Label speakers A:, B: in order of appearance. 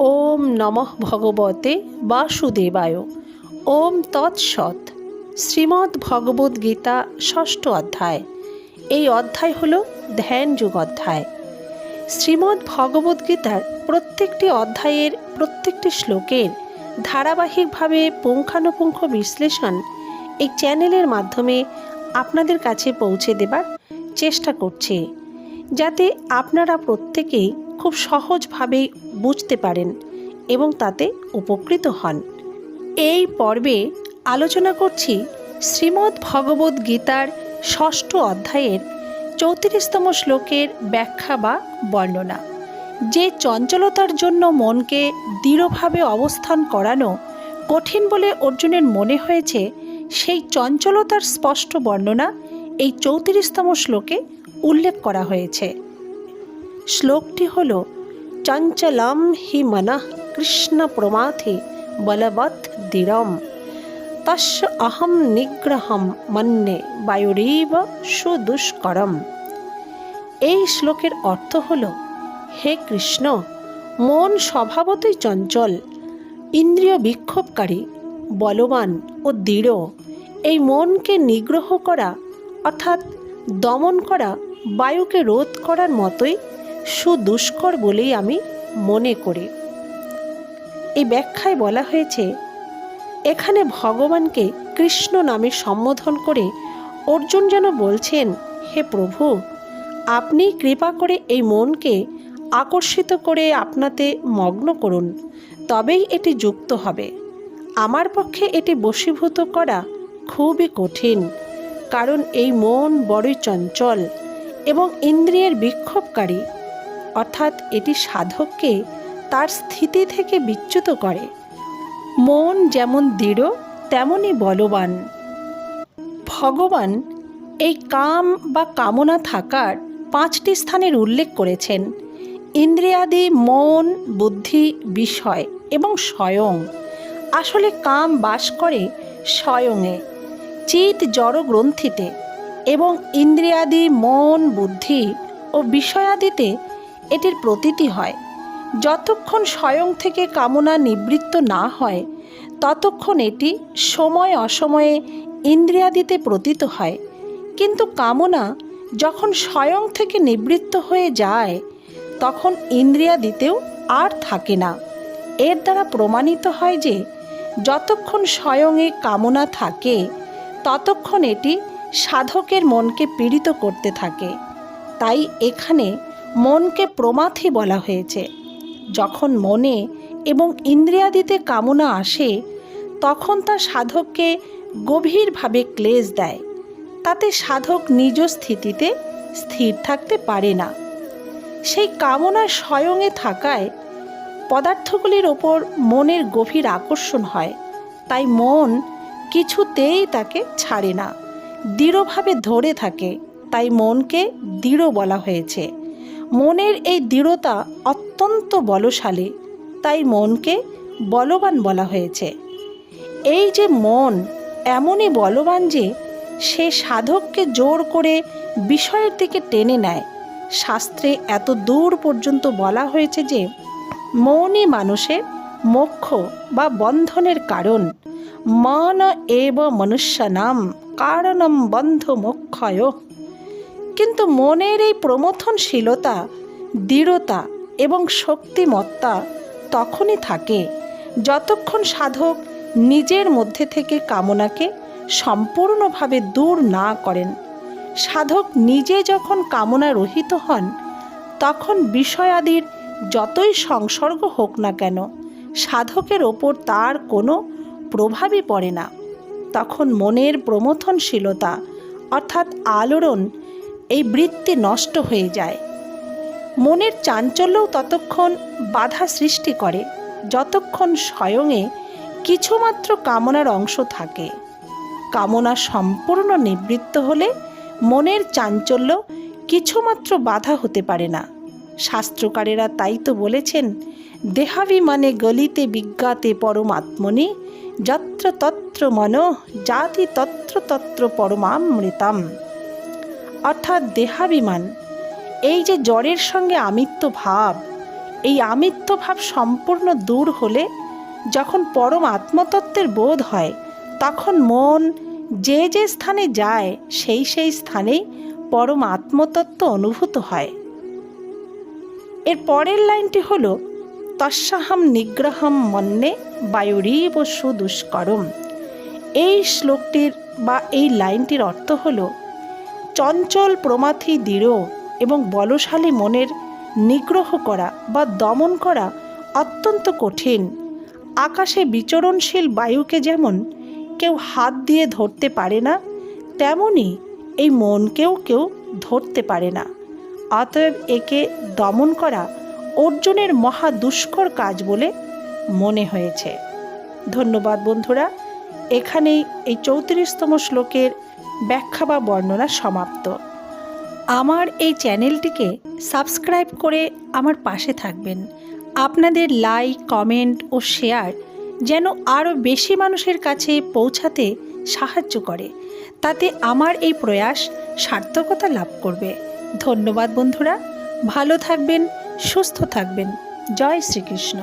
A: ওম নমঃ ভগবতে বাসুদেবায়। ওম তৎসৎ। শ্রীমদ্ ভগবদ্ গীতা ষষ্ঠ অধ্যায়। এই অধ্যায় হল ধ্যানযোগ অধ্যায়। শ্রীমদ্ ভগবদ্ গীতার প্রত্যেকটি অধ্যায়ের প্রত্যেকটি শ্লোকের ধারাবাহিকভাবে পুঙ্খানুপুঙ্খ বিশ্লেষণ এই চ্যানেলের মাধ্যমে আপনাদের কাছে পৌঁছে দেবার চেষ্টা করছি, যাতে আপনারা প্রত্যেকেই খুব সহজভাবেই বুঝতে পারেন এবং তাতে উপকৃত হন। এই পর্বে আলোচনা করছি শ্রীমদ্ ভগবদ্ গীতার ষষ্ঠ অধ্যায়ের 34তম শ্লোকের ব্যাখ্যা বা বর্ণনা। যে চঞ্চলতার জন্য মনকে দৃঢ়ভাবে অবস্থান করানো কঠিন বলে অর্জুনের মনে হয়েছে, সেই চঞ্চলতার স্পষ্ট বর্ণনা এই 34তম শ্লোকে উল্লেখ করা হয়েছে। শ্লোকটি হল, চঞ্চলম হি মনঃ কৃষ্ণ প্রমাথি বলবৎ দৃঢ়ম তস্য অহম নিগ্রহম মন্যে বায়ুরেব সুদুষ্করম। এই শ্লোকের অর্থ হল, হে কৃষ্ণ, মন স্বভাবতই চঞ্চল, ইন্দ্রিয় বিক্ষোভকারী, বলবান ও দৃঢ়। এই মনকে নিগ্রহ করা অর্থাৎ দমন করা বায়ুকে রোধ করার মতোই সুদুষ্কর বলেই আমি মনে করি। এই ব্যাখ্যায় বলা হয়েছে, এখানে ভগবানকে কৃষ্ণ নামে সম্বোধন করে অর্জুন যেন বলছেন, হে প্রভু, আপনি কৃপা করে এই মনকে আকর্ষিত করে আপনাতে মগ্ন করুন, তবেই এটি যুক্ত হবে। আমার পক্ষে এটি বশীভূত করা খুবই কঠিন, কারণ এই মন বড়ই চঞ্চল এবং ইন্দ্রিয়ের বিক্ষোভকারী, অর্থাৎ এটি সাধককে তার স্থিতি থেকে বিচ্যুত করে। মন যেমন দৃঢ় তেমনই বলবান। ভগবান এই কাম বা কামনা থাকার 5টি স্থানের উল্লেখ করেছেন: ইন্দ্রিয়াদি, মন, বুদ্ধি, বিষয় এবং স্বয়ং। আসলে কাম বাস করে স্বয়ংয়ে, চিৎ জড় গ্রন্থিতে, এবং ইন্দ্রিয়াদি, মন, বুদ্ধি ও বিষয়াদিতে এটির প্রতীতি হয়। যতক্ষণ স্বয়ং থেকে কামনা নিবৃত্ত না হয়, ততক্ষণ এটি সময় অসময়ে ইন্দ্রিয়াদিতে প্রতীত হয়। কিন্তু কামনা যখন স্বয়ং থেকে নিবৃত্ত হয়ে যায়, তখন ইন্দ্রিয়াদিতেও আর থাকে না। এর দ্বারা প্রমাণিত হয় যে যতক্ষণ স্বয়ংয়ে কামনা থাকে, ততক্ষণ এটি সাধকের মনকে পীড়িত করতে থাকে। তাই এখানে মনকে প্রমাথি বলা হয়েছে। যখন মনে এবং ইন্দ্রিয়াদিতে কামনা আসে, তখন তা সাধককে গভীরভাবে ক্লেশ দেয়। তাতে সাধক নিজ স্থিতিতে স্থির থাকতে পারে না। সেই কামনা স্বয়ংয়ে থাকায় পদার্থগুলির ওপর মনের গভীর আকর্ষণ হয়। তাই মন কিছুতেই তাকে ছাড়ে না, দৃঢ়ভাবে ধরে থাকে। তাই মনকে দৃঢ় বলা হয়েছে। মনের এই দৃঢ়তা অত্যন্ত বলশালী, তাই মনকে বলবান বলা হয়েছে। এই যে মন এমনই বলবান যে সে সাধককে জোর করে বিষয়ের দিকে টেনে নেয়। শাস্ত্রে এত দূর পর্যন্ত বলা হয়েছে যে মনই মানুষের মোক্ষ বা বন্ধনের কারণ। মন এব মনুষ্যানাম কারণম বন্ধ মোক্ষয়। কিন্তু মনের এই প্রমথনশীলতা, দৃঢ়তা এবং শক্তিমত্তা তখনই থাকে যতক্ষণ সাধক নিজের মধ্যে থেকে কামনাকে সম্পূর্ণভাবে দূর না করেন। সাধক নিজে যখন কামনা রহিত হন, তখন বিষয়াদির যতই সংসর্গ হোক না কেন, সাধকের ওপর তার কোনো প্রভাবই পড়ে না। তখন মনের প্রমথনশীলতা অর্থাৎ আলোড়ন, এই বৃত্তি নষ্ট হয়ে যায়। মনের চাঞ্চল্যও ততক্ষণ বাধা সৃষ্টি করে যতক্ষণ স্বয়ংয়ে কিছুমাত্র কামনার অংশ থাকে। কামনা সম্পূর্ণ নিবৃত্ত হলে মনের চাঞ্চল্য কিছুমাত্র বাধা হতে পারে না। শাস্ত্রকারেরা তাই তো বলেছেন, দেহাভিমানে গলিতে বিজ্ঞাতে পরমাত্মনি যত্র তত্র মনঃ জাতি তত্র তত্র পরমামৃতম। অর্থাৎ দেহাভিমান, এই যে জড়ের সঙ্গে আমিত্ব ভাব, এই আমিত্বভাব সম্পূর্ণ দূর হলে যখন পরম আত্মতত্ত্বের বোধ হয়, তখন মন যে যে স্থানে যায় সেই সেই স্থানেই পরম আত্মতত্ত্ব অনুভূত হয়। এর পরের লাইনটি হল তস্যাহম নিগ্রহম মন্যে বায়ুরীব সুদুষ্করম। এই শ্লোকটির বা এই লাইনটির অর্থ হল চঞ্চল প্রমাথি দৃঢ় এবং বলশালী মনের নিগ্রহ করা বা দমন করা অত্যন্ত কঠিন। আকাশে বিচরণশীল বায়ুকে যেমন কেউ হাত দিয়ে ধরতে পারে না, তেমনি এই মনকেও কেউ ধরতে পারে না। অতএব একে দমন করা অর্জুনের মহা দুষ্কর কাজ বলে মনে হয়েছে। ধন্যবাদ বন্ধুরা। এখানেই এই 34তম শ্লোকের ব্যাখ্যা বা বর্ণনা সমাপ্ত। আমার এই চ্যানেলটিকে সাবস্ক্রাইব করে আমার পাশে থাকবেন। আপনাদের লাইক, কমেন্ট ও শেয়ার যেন আরও বেশি মানুষের কাছে পৌঁছাতে সাহায্য করে, তাতে আমার এই প্রয়াস সার্থকতা লাভ করবে। ধন্যবাদ বন্ধুরা। ভালো থাকবেন, সুস্থ থাকবেন। জয় শ্রীকৃষ্ণ।